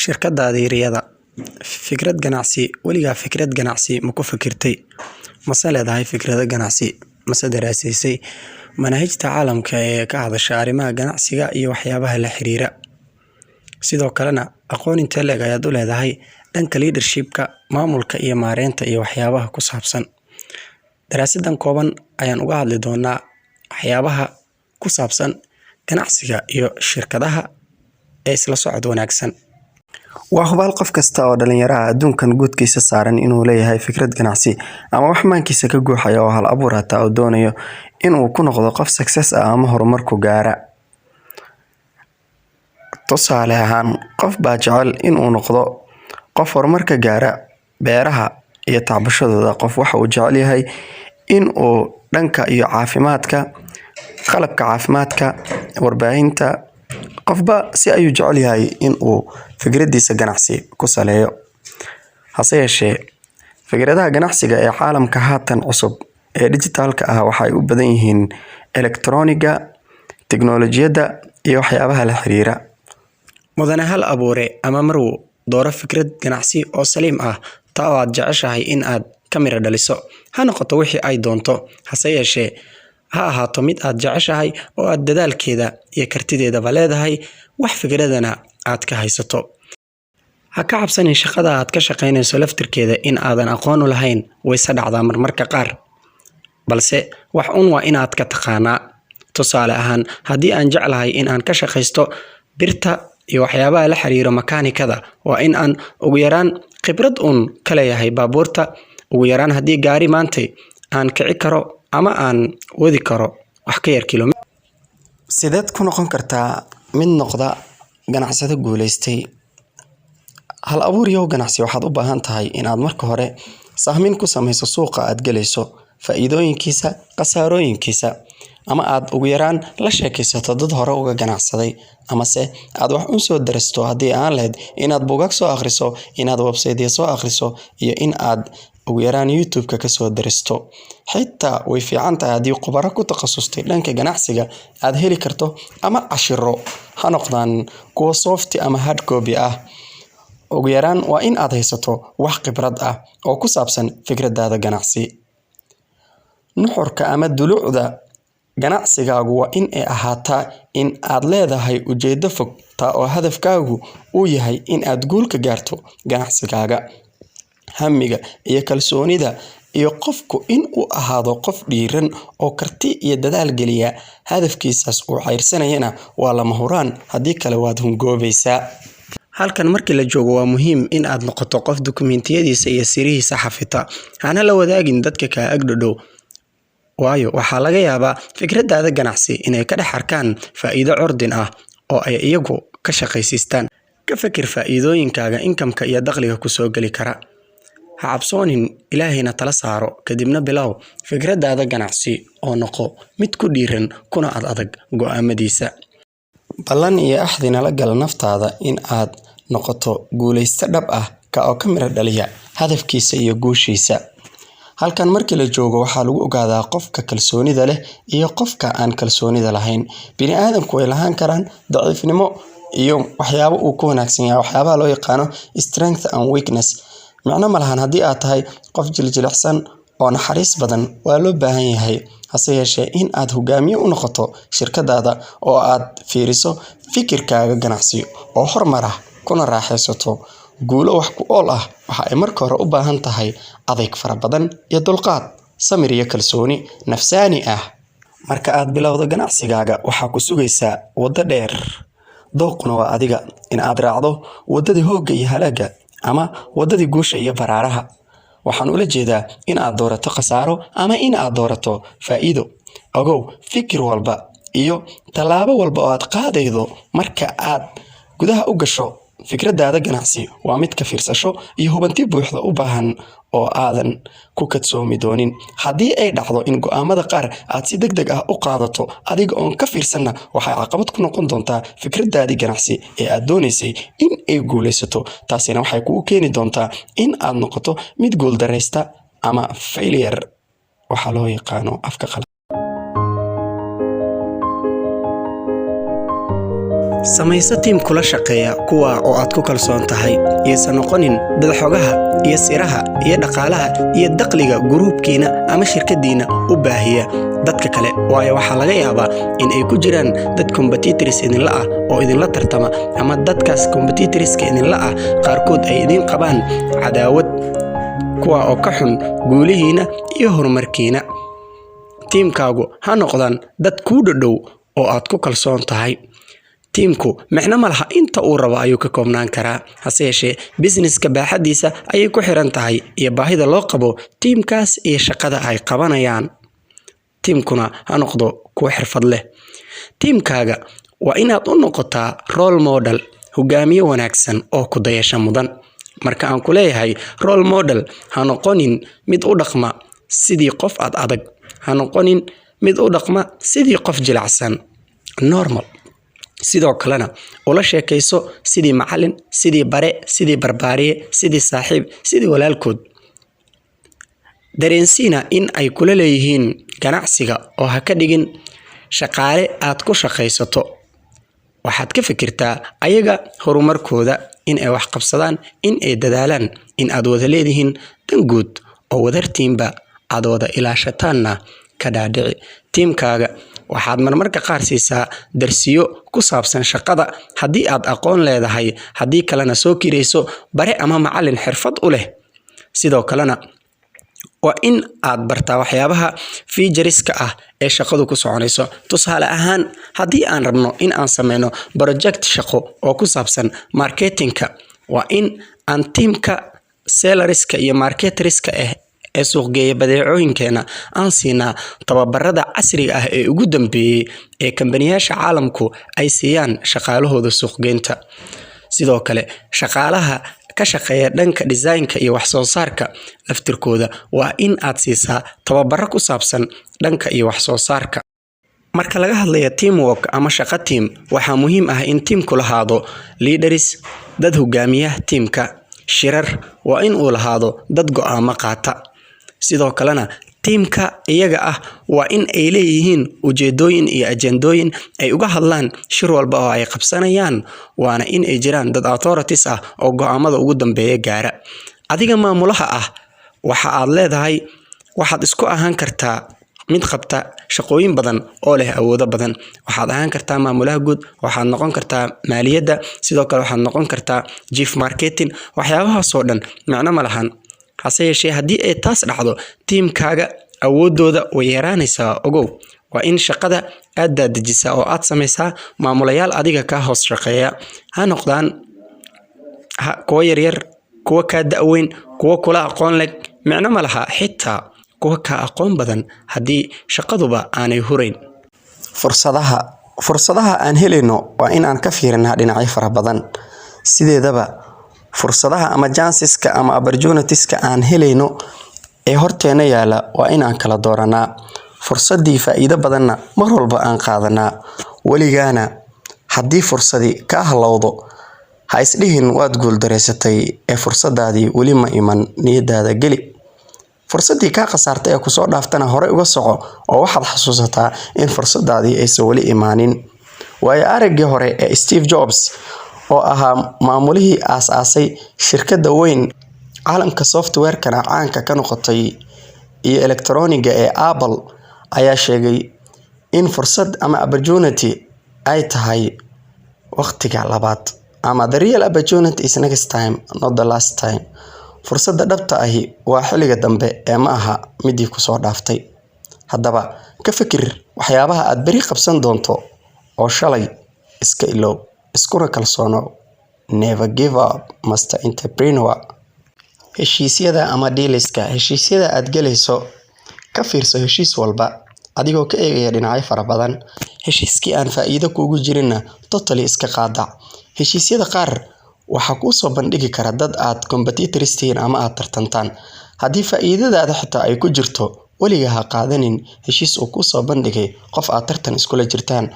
shirkadaada yaryada fikrad ganacsi weligaa fikrad ganacsi ma ku fikirtay mase leedahay fikrado ganacsi mase daraasiisay manhajta caalamka ee ka hadasha arrimaha ganacsiga iyo waxyaabaha la xiriira sidoo kalena aqoon intee leeg ayaad u leedahay dhanka leadershipka maamulka iyo maareynta iyo waxyaabaha ku saabsan daraasadan kooban ayaan uga hadli doonaa waxyaabaha ku saabsan ganacsiga iyo shirkadaha ee isla socod wanaagsan waa hubaal qof kasta oo dhalinyaro ah adduunkan guudkiisa saaran inuu leeyahay fikrad ganacsi ama wax maankiisa ka guuxaya oo hal abuur ah oo doonayo inuu ku noqdo qof success ah ama horumar ku gaara tusaale ahaan qof baa jecel inuu noqdo qof horumar ka gaara beeraha iyo tacbashadooda qof waxa uu jecel yahay inuu dhanka iyo caafimaadka qalabka caafimaadka warbaahinta qofba si ayuu jecel yahay inuu fikradiisa ganacsi ku saleeyo hase yeeshee fikradaha ganacsiga ee caalamka haatan cusub ee digitalka ah waxay u badan yihiin elektrooniga tiknoolajiyada iyo waxyaabaha la xiriira mudane hal abuure ama marwo dooro fikrad ganacsi oo saliim ah taa oo aad jeceshahay in aad ka miro dhaliso ha noqoto wixii ay doonto hase yeeshee ha ahaato mid aad jeceshahay oo aad dadaalkeeda iyo kartideedaba leedahay wax fikradana aad ka haysato ha ka cabsanin shaqada aad ka shaqaynayso laftirkeeda in aadan aqoon u lahayn wayse dhacdaa marmarka qaar balse wax waa inaad ka taqaanaa tusaale ahaan haddii aan jeclahay in aan ka shaqaysto birta iyo waxyaabaha la xiriiro makaanikada waa in aan ugu yaraan khibrad ka leeyahay baabuurta ugu yaraan haddii gaari maantay aan kici karo ama aan wadi karo wax ka yar kilomitir sideed ku noqon kartaa mid noqda ganacsado guuleystay hal abuur iyo ganacsi waxaad u baahan tahay inaad marka hore sahmin ku samayso suuqa aad galayso faa'iidooyinkiisa khasaarooyinkiisa ama aad ugu yaraan la sheekaysato dad hore uga ganacsaday ama se aad wax u soo darasto haddii aan lahayd inaad buugaag soo akhriso inaad website soo akhriso iyo in aad ugu yaraan YouTube-ka ka soo daristo xitaa way fiican tahay haddii khubaro ku takhasustay dhanka ganacsiga aad heli karto ama cashiro ha noqdaan kuwa soft ama hard copy ah ugu yaraan waa in aad haysato wax khibrad ah oo ku saabsan fikradaada ganacsi nuxurka ama dulucda ganacsigaagu waa in ay ahaataa in aad leedahay ujeedo fog taa oo hadafkaagu uu yahay in aad guul ka gaarto ganacsigaaga hamiga iyo kalsoonida iyo qofku in uu ahaado qof dhiiran oo karti iyo dadaal geliya hadafkiisaas uu ceyrsanayana waa lama huraan haddii kale waad hungoobaysaa halkan markii la joogo waa muhiim in aad noqoto qof dukumentiyadiisa iyo sirihiisa xafita hana la wadaagin dadka ka agdhow waayo waxaa laga yaabaa fikradaada ganacsi inay ka dhex arkaan faa'iido curdin ah oo ay iyagu ka shaqaysiistaan ka fikir faa'iidooyinkaaga inkamka iyo dakhliga ku soo gali kara ha cabsoonin ilaahayna tala saaro kadibna bilow fikradaada ganacsi oo noqo mid ku dhiiran kuna adag go'aamadiisa ballan iyo axdina la gal naftaada in aad noqoto guulayste dhab ah ka oo ka miro dhaliya hadafkiisa iyo guushiisa halkan markii la joogo waxaa lagu ogaadaa qofka kalsoonida leh iyo qofka aan kalsoonida lahayn bini aadamku way lahaan karaan daciifnimo iyo waxyaabo uu ku wanaagsan yahay waxyaabaha loo yaqaano strength and weakness macno ma lahan haddii aad tahay qof jilicsan oo naxariis badan waa loo baahan yahay hase yeeshee in aad hogaamiye u noqoto shirkadaada oo aad fiiriso fikirkaaga ganacsi oo horumar ah kuna raaxaysato guulo wax ku ool ah waxa ay marka hore u baahan tahay adeeg fara badan iyo dulqaad samir iyo kalsooni nafsaani ah marka aad bilowdo ganacsigaaga waxaa ku sugaysaa waddo dheer dooquna waa adiga in aad raacdo waddadii hoogga iyo halaaga ama waddadii guusha iyo baraaraha waxaan ula jeedaa in aad doorato khasaaro ama in aad doorato faa'iido ogow fikir walba iyo tallaabo walba oo aad qaadaydo marka aad gudaha u gasho fikradaada ganacsi waa mid ka fiirsasho iyo hubanti buuxda u baahan oo aadan ku kadsoomi doonin haddii ay dhacdo in go'aamada qaar aad si degdeg ah u qaadato adiga oon ka fiirsanna waxay caqabad ku noqon doontaa fikradaadii ganacsi ee aad doonaysay in ay guulaysato taasina waxay kugu keeni doontaa in aad noqoto mid guuldaraysta ama failure waxaa loo yaqaano afka qalad samayso tiim kula shaqeeya kuwa oo aad ku kalsoon tahay iyaysan noqonin dad xogaha iyo siraha iyo dhaqaalaha iyo dakhliga gruubkiina ama shirkadiina u baahiya dadka kale waayo waxaa laga yaabaa in ay ku jiraan dad competitors idinla ah oo idinla tartama ama dadkaas competitorska idinla ah qaarkood ay idin qabaan cadaawad kuwa oo ka xun guulihiina iyo horumarkiina tiimkaagu ha noqdaan dad kuu dhow oo aad ku kalsoon tahay tiimku macna ma laha inta uu rabo ayuu ka koobnaan karaa hase yeeshee businesska baaxadiisa ayay ku xiran tahay iyo baahida loo qabo tiimkaas iyo shaqada ay qabanayaan tiimkuna ha noqdo kuwa xirfad leh tiimkaaga waa inaad u noqotaa role model hogaamiye wanaagsan oo ku dayasho mudan marka aan ku leeyahay role model ha noqonin mid u dhaqma sidii qof adag ha noqonin mid u dhaqma sidii qof jilicsan normal sidoo kalena ula sheekayso sidii macallin sidii bare sidii barbaariye sidii saaxiib sidii walaalkood dareensiina in ay kula leeyihiin ganacsiga oo ha ka dhigin shaqaale aad ku shaqaysato waxaad ka fikirtaa ayaga horumarkooda in ay wax qabsadaan in ay dadaalaan in aad wada leedihiin dan guud oo wadartiinba aad wada ilaashataanna ka dhaadhici tiimkaaga waxaad marmarka qaar siisaa darsiyo ku saabsan shaqada haddii aad aqoon leedahay haddii kalena soo kirayso bare ama macallin xirfad u leh sidoo kalena waa in aad bartaa waxyaabaha featureska ah ee shaqadu ku soconayso tusaale ahaan haddii aan rabno in aan sameyno project shaqo oo ku saabsan marketingka waa in aan tiimka sellerska iyo marketerska ee suuqgeeya badeecooyinkeena aan siinaa tababarada casriga ah ee ugu dambeeyay ee kambaniyasha caalamku ay siiyaan shaqaalahooda suuqgeynta sidoo kale shaqaalaha ka shaqeeya dhanka designka iyo wax soo saarka laftirkooda waa in aad siisaa tababaro ku saabsan dhanka iyo wax soo saarka marka laga hadlayo teamwork ama shaqo team waxaa muhiim ah in teamku lahaado leaders dad hogaamiya teamka shirar waa in uu lahaado dad go'aamo qaata sidoo kalena tiimka iyaga ah waa in ay leeyihiin ujeedooyin iyo ajandooyin ay uga hadlaan shir walba oo ay qabsanayaan waana in ay jiraan dad authorities ah oo go'aamada ugu dambeeya gaara adiga maamulaha ah waxa aad leedahay waxaad isku ahaan kartaa mid qabta shaqooyin badan oo leh awoodo badan waxaad ahaan kartaa maamulaha guud waxaad noqon kartaa maaliyadda sidoo kale waxaad noqon kartaa chief marketing waxyaabahaas oo dhan macno ma lahan hase yeeshee haddii ay taas dhacdo tiimkaaga awoodooda way yaraanaysaa ogow waa in shaqada aad daadajisaa oo aad samaysaa maamulayaal adiga ka hoos shaqeeya ha noqdaan kuwa yaryar kuwa kaa da'weyn kuwa kula aqoon leh macno ma laha xitaa kuwa ka aqoon badan haddii shaqaduba aanay hurayn fursadaha aan helayno waa in aan ka fiirinaa dhinacyo fara badan sideedaba fursadaha ama chanceska ama opportunitieska aan helayno ee horteena yaala waa in aan kala dooranaa fursadii faa'iido badanna mar walba aan qaadanaa waligaana haddii fursadii ka halowdo ha isdhihin waad guuldareysatay ee fursadaadii weli ma iman niyadaada geli fursadii ka qasaartay ee kusoo dhaaftana hore uga soco oo waxaad xasuusataa in fursadaadii aysan weli imaanin waayo araggii hore ee Steve Jobs oo ahaa maamulihii aasaasay shirkadda weyn caalamka software-kana caanka ka noqotay iyo electroniga ee Apple ayaa sheegay in fursad ama opportunity ay tahay waqtiga labaad ama the real opportunity is next time not the last time fursadda dhabta ahi waa xilliga dambe ee ma aha midii kusoo dhaaftay haddaba ka fikir waxyaabaha aad bari qabsan doonto oo shalay iska ilow iskuna kalsoono never give up master entrepreneur heshiisyada ama dealska heshiisyada aad galayso ka fiirso heshiis walba adigoo ka eegaya dhinacyo fara badan heshiiskii aan faa'iido kuugu jirinna totally iska qaadac heshiisyada qaar waxa ku soo bandhigi kara dad aad competitors tihiin ama aad tartantaan haddii faa'iidadaada xitaa ay ku jirto waliga ha qaadanin heshiis uu ku soo bandhigay qof aad tartan iskula jirtaan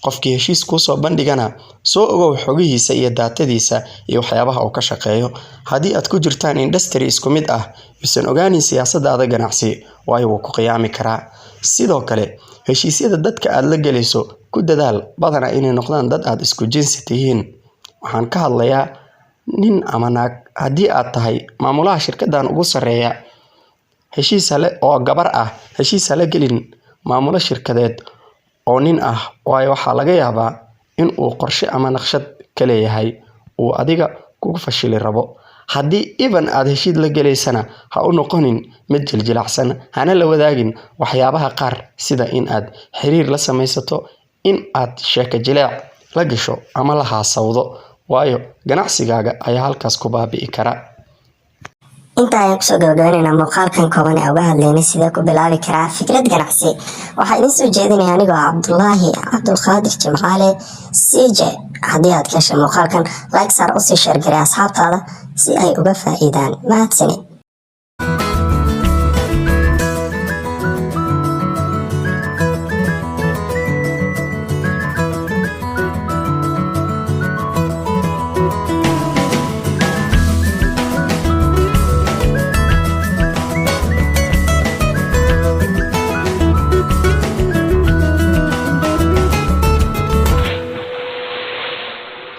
qofkii heshiis ku soo bandhigana soo ogow xogihiisa iyo daatadiisa iyo waxyaabaha uu ka shaqeeyo haddii aad ku jirtaan industry isku mid ah isan ogaanin siyaasadda ganacsi waayo wuu ku qiyaami karaa sidoo kale heshiisyada dadka aad la galayso ku dadaal badanaa inay noqdaan dad aad isku jinsi tihiin. Waxaan ka hadlayaa nin ama naag. Haddii aad tahay maamulaha shirkaddan ugu sarreeya, heshiis hale oo gabar ah, heshiis hale gelin maamulo shirkadeed oo nin ah, waayo waxaa laga yaabaa in uu qorshe ama naqshad ka leeyahay uu adiga kugu fashili rabo. Haddii even aad heshiid la gelaysana, ha u noqonin mid jiljilacsan, hana la wadaagin waxyaabaha qaar sida in aad xiriir la samaysato, in aad sheeko jileec la gasho ama la haasawdo, waayo ganacsigaaga ayaa halkaas ku baabi'i kara. inta ayaan kusoo gabagabeynayna muuqaalkan kooban ee uga hadlaynay sidee ku bilaabi karaa fikrad ganacsi. waxaa idin soo jeedinaya anigoo Cabdullaahi Cabdulqaadir Jimcaale CJ. haddii aad ka heshay muuqaalkan, like saar, usii sheer garee asxaabtaada si ay uga faa'iidaan. mahadsanid.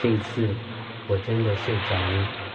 这一次我真的睡着了。